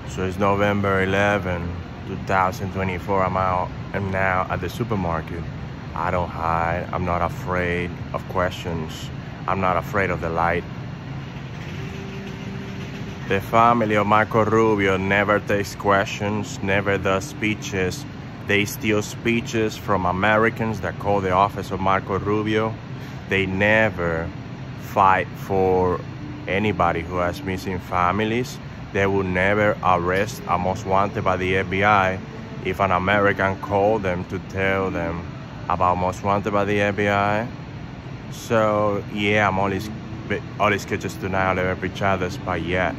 So it's November 11, 2024. I'm now at the supermarket. I don't hide. I'm not afraid of questions. I'm not afraid of the light. The family of Marco Rubio never takes questions, never does speeches. They steal speeches from Americans that call the office of Marco Rubio. They never fight for anybody who has missing families. They will never arrest a most wanted by the FBI if an American called them to tell them about most wanted by the FBI. So yeah, I'm all these sketches tonight, I'll pichadas pa yet.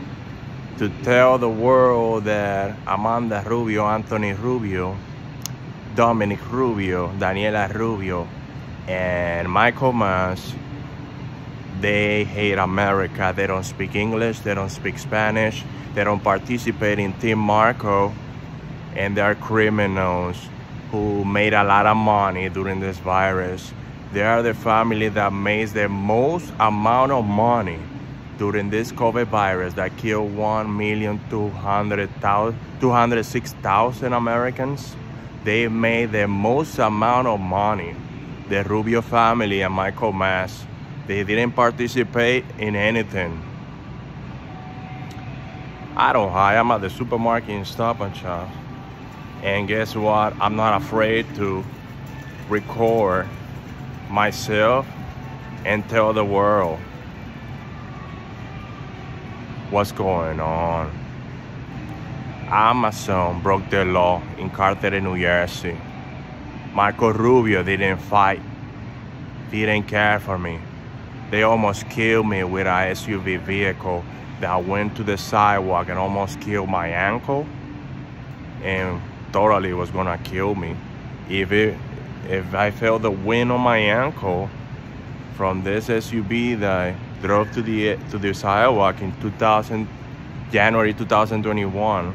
To tell the world that Amanda Rubio, Anthony Rubio, Dominic Rubio, Daniela Rubio, and Michael Mas, they hate America. They don't speak English, they don't speak Spanish, they don't participate in Team Marco, and they're criminals who made a lot of money during this virus. They are the family that made the most amount of money during this COVID virus that killed 1,206,000 Americans. They made the most amount of money. The Rubio family and Michael Mas, they didn't participate in anything. I don't hide. I'm at the supermarket in Stop and Shop. And guess what? I'm not afraid to record myself and tell the world what's going on. Amazon broke the law in Carter, New Jersey. Marco Rubio didn't fight, didn't care for me. They almost killed me with a SUV vehicle that went to the sidewalk and almost killed my ankle, and totally was gonna kill me. If I felt the wind on my ankle from this SUV that drove to the sidewalk in January 2021,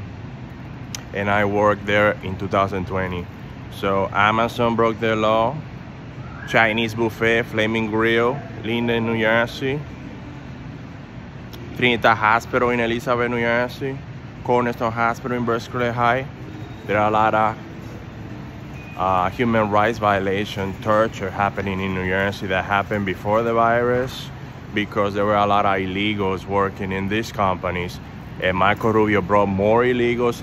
and I worked there in 2020. So Amazon broke their law. Chinese buffet, Flaming Grill, Linden, New Jersey. Trinidad Hospital in Elizabeth, New Jersey. Cornerstone Hospital in Berkeley High. There are a lot of human rights violation, torture happening in New Jersey that happened before the virus, because there were a lot of illegals working in these companies. And Marco Rubio brought more illegals,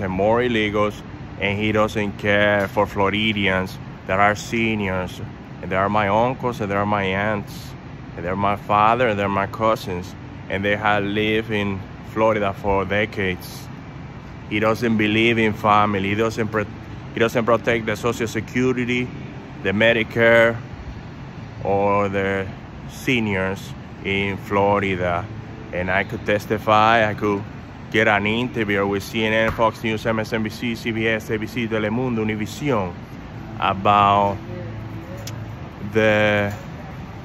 and he doesn't care for Floridians that are seniors. And they are my uncles, and they are my aunts, and they're my father, and they're my cousins, and they have lived in Florida for decades. He doesn't believe in family. He doesn't protect the Social Security, the Medicare, or the seniors in Florida. And I could testify, I could get an interview with CNN, Fox News, MSNBC, CBS, ABC, Telemundo, Univision about the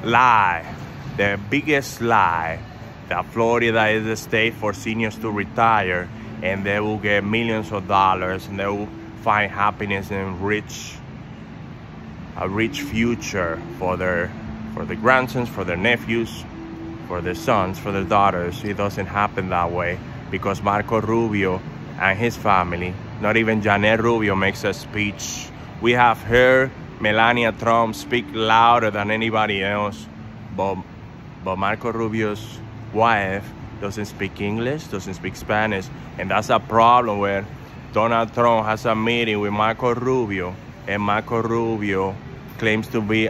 lie, the biggest lie, that Florida is the state for seniors to retire and they will get millions of dollars and they will find happiness and a rich future for their grandsons, for their nephews, for their sons, for their daughters. It doesn't happen that way, because Marco Rubio and his family, not even Janet Rubio, makes a speech. We have heard Melania Trump speak louder than anybody else, but Marco Rubio's wife doesn't speak English, doesn't speak Spanish, and that's a problem where Donald Trump has a meeting with Marco Rubio, and Marco Rubio claims to be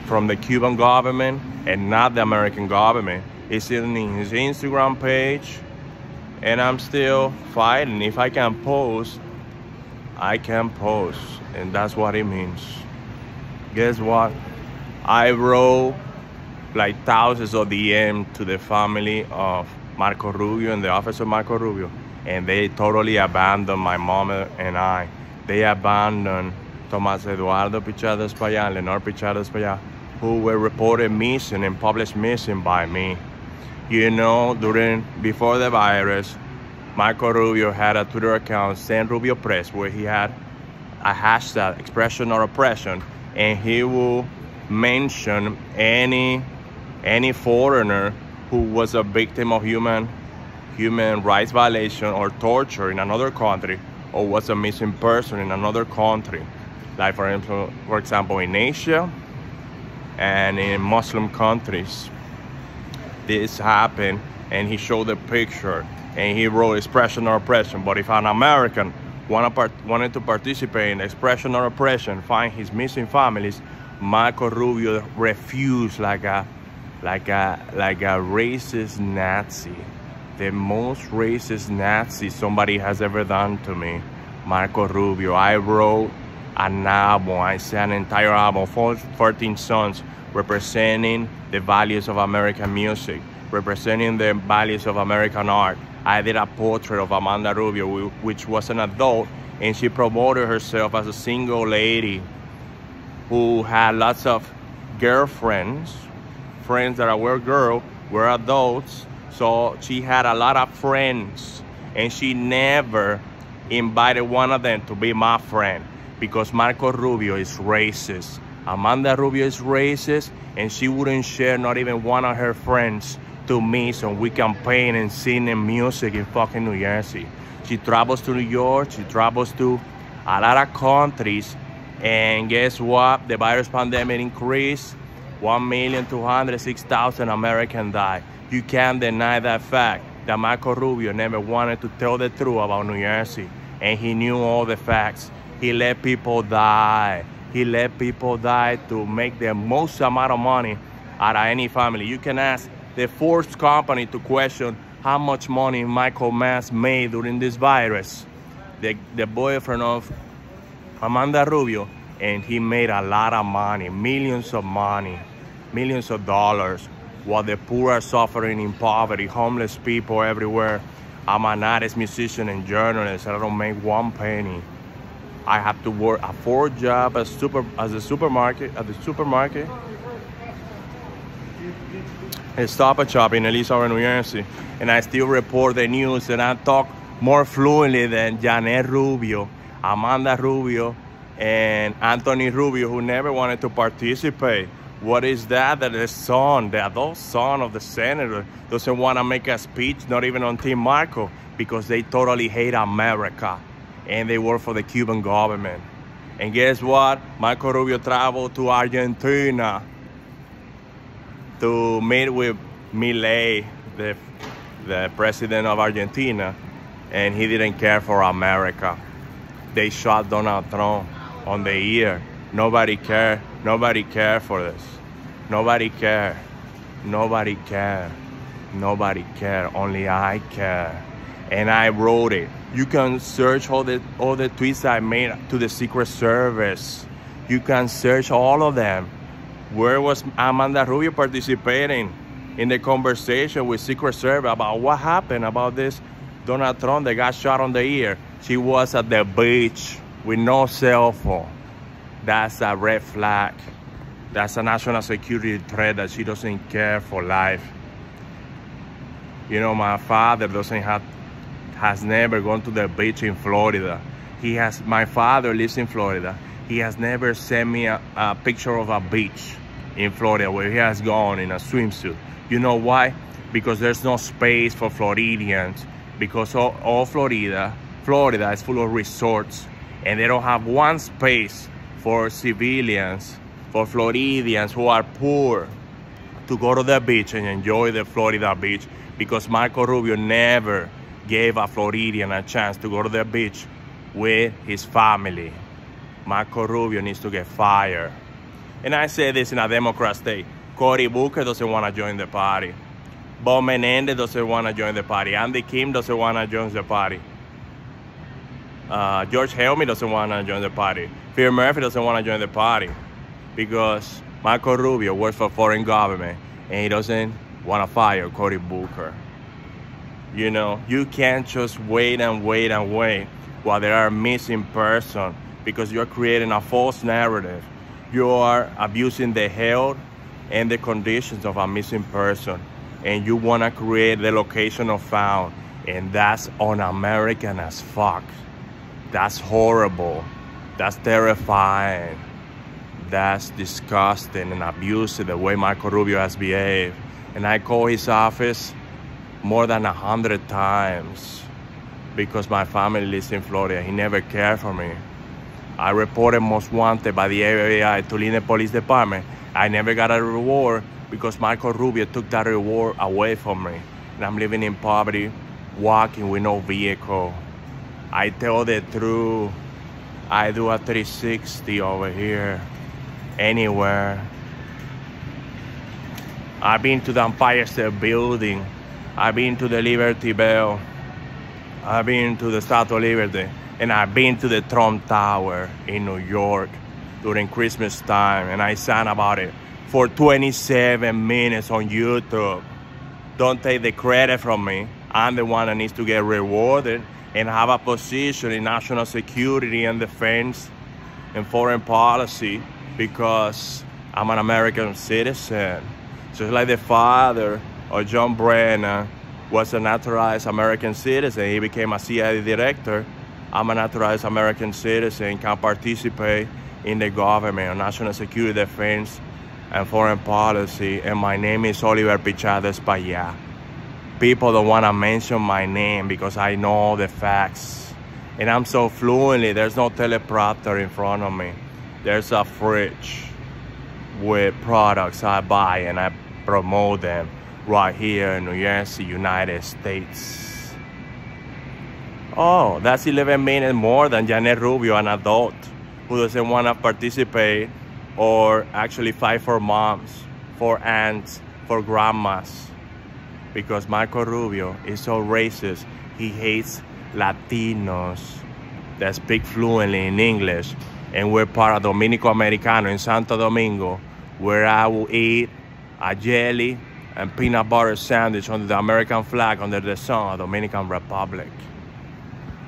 from the Cuban government and not the American government. It's in his Instagram page, and I'm still fighting. If I can post, I can post, and that's what it means. Guess what? I wrote like thousands of DM to the family of Marco Rubio and the office of Marco Rubio, and they totally abandoned my mom and I. They abandoned Tomás Eduardo Pichadas Paya and Lenore Pichadas Paya, who were reported missing and published missing by me. You know, before the virus, Marco Rubio had a Twitter account, San Rubio Press, where he had a hashtag, expression or oppression, and he will mention any foreigner who was a victim of human human rights violation or torture in another country, or was a missing person in another country. Like for example, in Asia and in Muslim countries. This happened, and he showed the picture, and he wrote expression or oppression. But if an American wanted to participate in expression or oppression, find his missing families, Marco Rubio refused like a racist Nazi. The most racist Nazi somebody has ever done to me. Marco Rubio. I wrote an album, I sang an entire album, 14 songs, representing the values of American music, representing the values of American art. I did a portrait of Amanda Rubio, which was an adult, and she promoted herself as a single lady who had lots of girlfriends, friends that were girls, were adults, so she had a lot of friends, and she never invited one of them to be my friend, because Marco Rubio is racist. Amanda Rubio is racist, and she wouldn't share not even one of her friends to me so we can paint and sing and music in fucking New Jersey. She travels to New York, she travels to a lot of countries, and guess what? The virus pandemic increased. 1,206,000 Americans died. You can't deny that fact, that Marco Rubio never wanted to tell the truth about New Jersey, and he knew all the facts. He let people die. He let people die to make the most amount of money out of any family. You can ask the Forbes company to question how much money Michael Mass made during this virus. The boyfriend of Amanda Rubio, and he made a lot of money, millions of dollars, while the poor are suffering in poverty, homeless people everywhere. I'm an artist, musician, and journalist, and I don't make one penny. I have to work a 4-job at the supermarket, a Stop and Shop in Elizabeth, New Jersey, and I still report the news, and I talk more fluently than Janet Rubio, Amanda Rubio, and Anthony Rubio, who never wanted to participate. What is that? That the adult son of the senator, doesn't want to make a speech, not even on Team Marco, because they totally hate America, and they work for the Cuban government. And guess what? Marco Rubio traveled to Argentina to meet with Milei, the president of Argentina, and he didn't care for America. They shot Donald Trump on the ear. Nobody cared. Nobody cared for this. Nobody cared. Nobody cared. Nobody cared. Only I care. And I wrote it. You can search all the tweets I made to the Secret Service. You can search all of them. Where was Amanda Rubio participating in the conversation with Secret Service about what happened about this Donald Trump that got shot on the ear? She was at the beach with no cell phone. That's a red flag. That's a national security threat that she doesn't care for life. You know, my father has never gone to the beach in Florida. My father lives in Florida. He has never sent me a picture of a beach in Florida where he has gone in a swimsuit. You know why? Because there's no space for Floridians, because all Florida is full of resorts, and they don't have one space for civilians, for Floridians who are poor, to go to the beach and enjoy the Florida beach, because Marco Rubio never gave a Floridian a chance to go to the beach with his family. Marco Rubio needs to get fired. And I say this in a Democrat state. Cory Booker doesn't want to join the party. Bob Menendez doesn't want to join the party. Andy Kim doesn't want to join the party. George Helmy doesn't want to join the party. Phil Murphy doesn't want to join the party, because Marco Rubio works for foreign government, and he doesn't want to fire Cory Booker. You know, you can't just wait and wait and wait while there are missing persons, because you're creating a false narrative. You are abusing the health and the conditions of a missing person, and you want to create the location of found, and that's un-American as fuck. That's horrible. That's terrifying. That's disgusting and abusive the way Marco Rubio has behaved. And I call his office more than 100 times because my family lives in Florida. He never cared for me. I reported most wanted by the FBI to Tulane Police Department. I never got a reward because Marco Rubio took that reward away from me. And I'm living in poverty, walking with no vehicle. I tell the truth. I do a 360 over here, anywhere. I've been to the Empire State Building. I've been to the Liberty Bell. I've been to the Statue of Liberty. And I've been to the Trump Tower in New York during Christmas time. And I sang about it for 27 minutes on YouTube. Don't take the credit from me. I'm the one that needs to get rewarded and have a position in national security and defense and foreign policy because I'm an American citizen. Just like the father of John Brennan was a naturalized American citizen. He became a CIA director. I'm a naturalized American citizen, can participate in the government on national security, defense, and foreign policy. And my name is Oliver Pichado Espaillat. People don't want to mention my name because I know the facts. And I'm so fluently, there's no teleprompter in front of me. There's a fridge with products I buy and I promote them right here in New Jersey, United States. Oh, that's 11 minutes more than Janet Rubio, an adult who doesn't want to participate or actually fight for moms, for aunts, for grandmas. Because Marco Rubio is so racist. He hates Latinos that speak fluently in English. And we're part of Dominico Americano in Santo Domingo, where I will eat a jelly and peanut butter sandwich under the American flag under the sun of the Dominican Republic.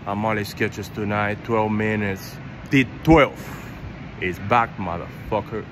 I'm only sketches tonight, 12 minutes. The 12 is back, motherfucker.